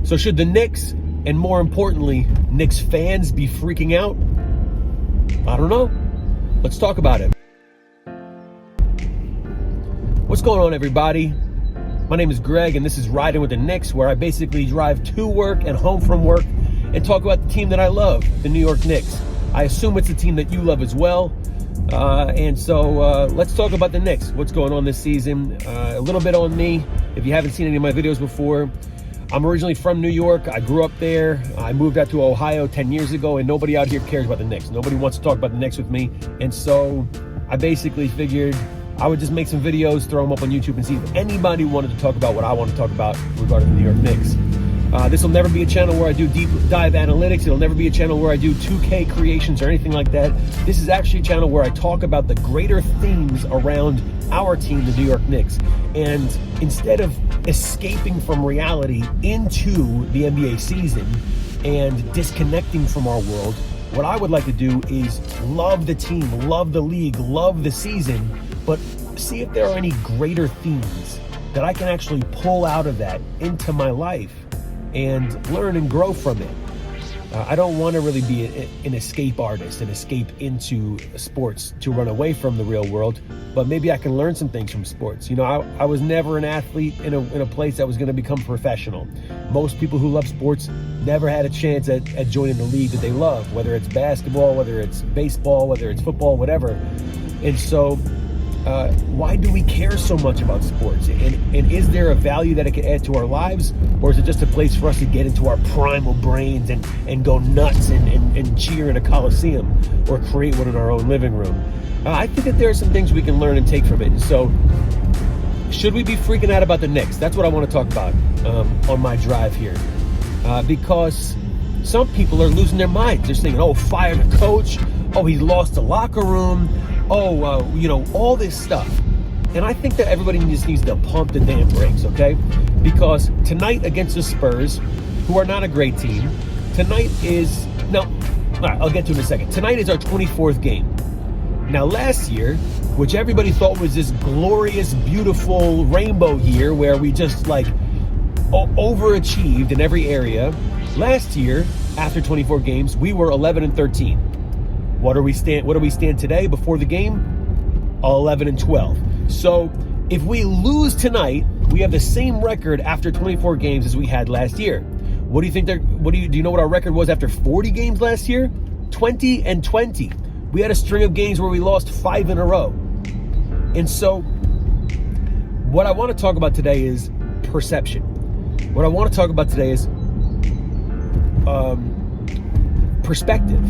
So should the Knicks, and more importantly, Knicks fans, be freaking out? I don't know. Let's talk about it. What's going on, everybody? My name is Greg, and this is Riding with the Knicks, where I basically drive to work and home from work and talk about the team that I love, the New York Knicks. I assume it's a team that you love as well. So let's talk about the Knicks. What's going on this season? A little bit on me. If you haven't seen any of my videos before, I'm originally from New York. I grew up there. I moved out to Ohio 10 years ago, and nobody out here cares about the Knicks. Nobody wants to talk about the Knicks with me. And so I basically figured I would just make some videos, throw them up on YouTube, and see if anybody wanted to talk about what I want to talk about regarding the New York Knicks. This will never be a channel where I do deep dive analytics. It'll never be a channel where I do 2K creations or anything like that. This is actually a channel where I talk about the greater themes around our team, the New York Knicks. And instead of escaping from reality into the NBA season and disconnecting from our world, what I would like to do is love the team, love the league, love the season, but see if there are any greater themes that I can actually pull out of that into my life and learn and grow from it. I don't want to really be an escape artist, an escape into sports to run away from the real world, but maybe I can learn some things from sports. You know, I was never an athlete in a place that was going to become professional. Most people who love sports never had a chance at joining the league that they love, whether it's basketball, whether it's baseball, whether it's football, whatever. And so why do we care so much about sports? And is there a value that it can add to our lives? Or is it just a place for us to get into our primal brains and go nuts and cheer in a coliseum or create one in our own living room? I think that there are some things we can learn and take from it. And so should we be freaking out about the Knicks? That's what I want to talk about on my drive here. Because some people are losing their minds. They're saying, oh, fire the coach. Oh, he lost the locker room. Oh, all this stuff. And I think that everybody just needs to pump the damn brakes, okay? Because tonight against the Spurs, who are not a great team, all right, I'll get to it in a second. Tonight is our 24th game. Now, last year, which everybody thought was this glorious, beautiful rainbow year where we just overachieved in every area, last year, after 24 games, we were 11-13. What do we stand today before the game? 11-12. So if we lose tonight, we have the same record after 24 games as we had last year. What do you think? Do you know what our record was after 40 games last year? 20-20. We had a string of games where we lost 5 in a row. And so what I want to talk about today is perception. What I want to talk about today is perspective.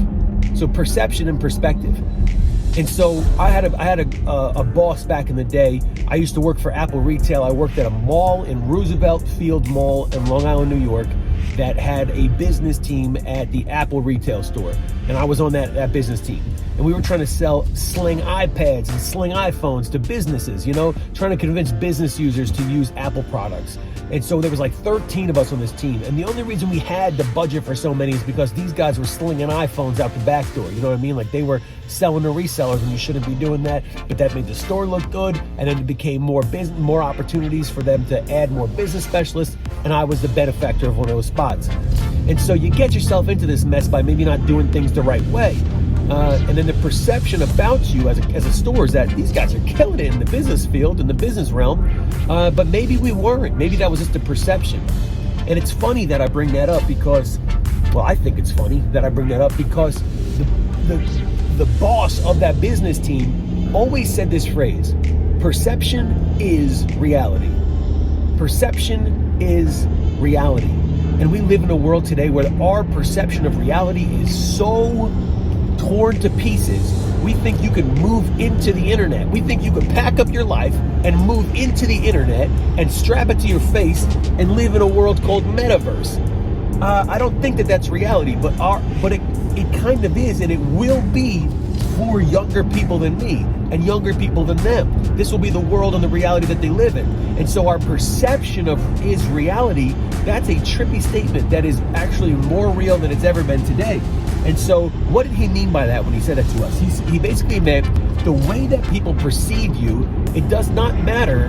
So perception and perspective. And so I had a boss back in the day. I used to work for Apple Retail. I worked at a mall in Roosevelt Field Mall in Long Island, New York, that had a business team at the Apple retail store. And I was on that business team. And we were trying to sell Sling iPads and Sling iPhones to businesses, trying to convince business users to use Apple products. And so there was 13 of us on this team. And the only reason we had the budget for so many is because these guys were slinging iPhones out the back door. You know what I mean? They were selling to resellers, and you shouldn't be doing that. But that made the store look good. And then it became more opportunities for them to add more business specialists. And I was the benefactor of one of those spots. And so you get yourself into this mess by maybe not doing things the right way. And then the perception about you as a store is that these guys are killing it in the business field, in the business realm, but maybe we weren't. Maybe that was just a perception. And it's funny that I bring that up because, I think it's funny that I bring that up because the boss of that business team always said this phrase: perception is reality. Perception is reality. And we live in a world today where our perception of reality is so torn to pieces. We think you can move into the internet. We think you can pack up your life and move into the internet and strap it to your face and live in a world called metaverse. I don't think that that's reality, but it kind of is, and it will be for younger people than me and younger people than them. This will be the world and the reality that they live in. And so our perception of is reality, that's a trippy statement that is actually more real than it's ever been today. And so what did he mean by that when he said that to us? He basically meant the way that people perceive you, it does not matter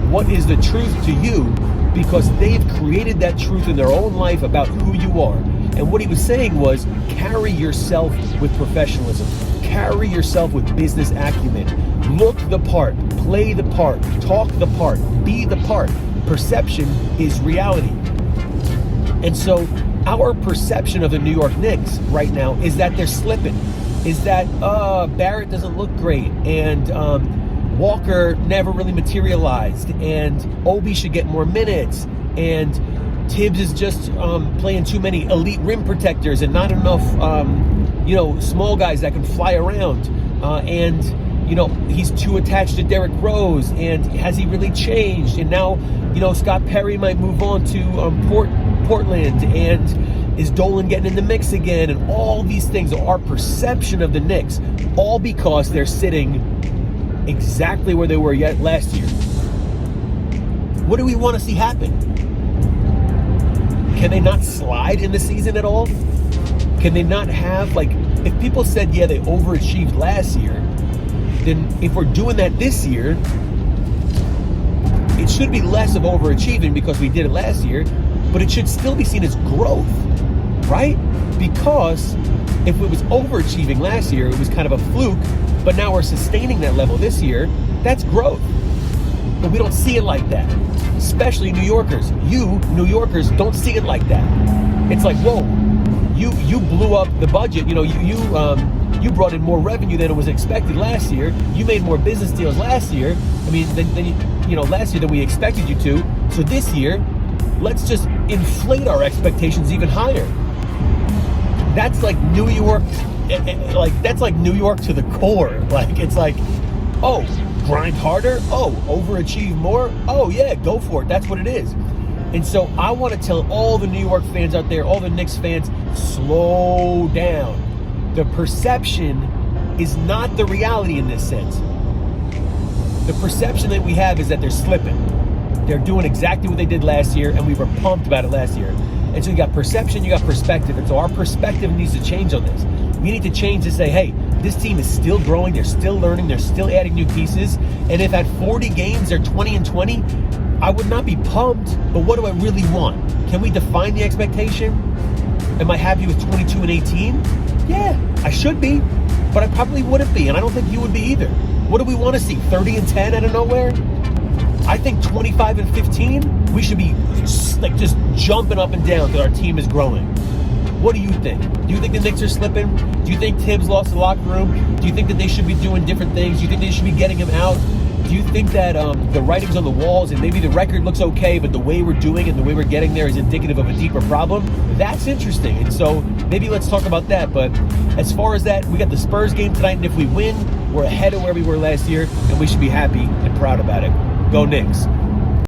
what is the truth to you. because they've created that truth in their own life about who you are. And what he was saying was, carry yourself with professionalism. Carry yourself with business acumen. Look the part, play the part, talk the part, be the part. Perception is reality. And so our perception of the New York Knicks right now is that they're slipping, is that Barrett doesn't look great, and Walker never really materialized, and Obi should get more minutes, and Tibbs is just playing too many elite rim protectors and not enough small guys that can fly around, and he's too attached to Derrick Rose, and has he really changed? And now Scott Perry might move on to Portland, and is Dolan getting in the mix again? And all these things are our perception of the Knicks, all because they're sitting exactly where they were last year. What do we want to see happen? Can they not slide in the season at all? Can they not have, if people said, yeah, they overachieved last year, then if we're doing that this year, it should be less of overachieving because we did it last year, but it should still be seen as growth, right? Because if it was overachieving last year, it was kind of a fluke, but now we're sustaining that level this year, that's growth. But we don't see it like that, especially New Yorkers. You, New Yorkers, don't see it like that. It's like, whoa, you blew up the budget. You brought in more revenue than it was expected last year. You made more business deals last year. Last year than we expected you to. So this year, let's just inflate our expectations even higher. That's like New York. That's like New York to the core. It's like, oh, grind harder. Oh, overachieve more. Oh yeah, go for it. That's what it is. And so I want to tell all the New York fans out there, all the Knicks fans, slow down. The perception is not the reality in this sense. The perception that we have is that they're slipping. They're doing exactly what they did last year, and we were pumped about it last year. And so you got perception, you got perspective. And so our perspective needs to change on this. We need to change to say, hey, this team is still growing, they're still learning, they're still adding new pieces. And if at 40 games they're 20-20, I would not be pumped, but what do I really want? Can we define the expectation? Am I happy with 22-18? Yeah, I should be, but I probably wouldn't be, and I don't think you would be either. What do we want to see? 30-10 out of nowhere? I think 25-15, we should be just jumping up and down that our team is growing. What do you think? Do you think the Knicks are slipping? Do you think Tibbs lost the locker room? Do you think that they should be doing different things? Do you think they should be getting him out? Do you think that the writing's on the walls and maybe the record looks okay, but the way we're doing it and the way we're getting there is indicative of a deeper problem? That's interesting. And so maybe let's talk about that. But as far as that, we got the Spurs game tonight, and if we win, we're ahead of where we were last year, and we should be happy and proud about it. Go Knicks.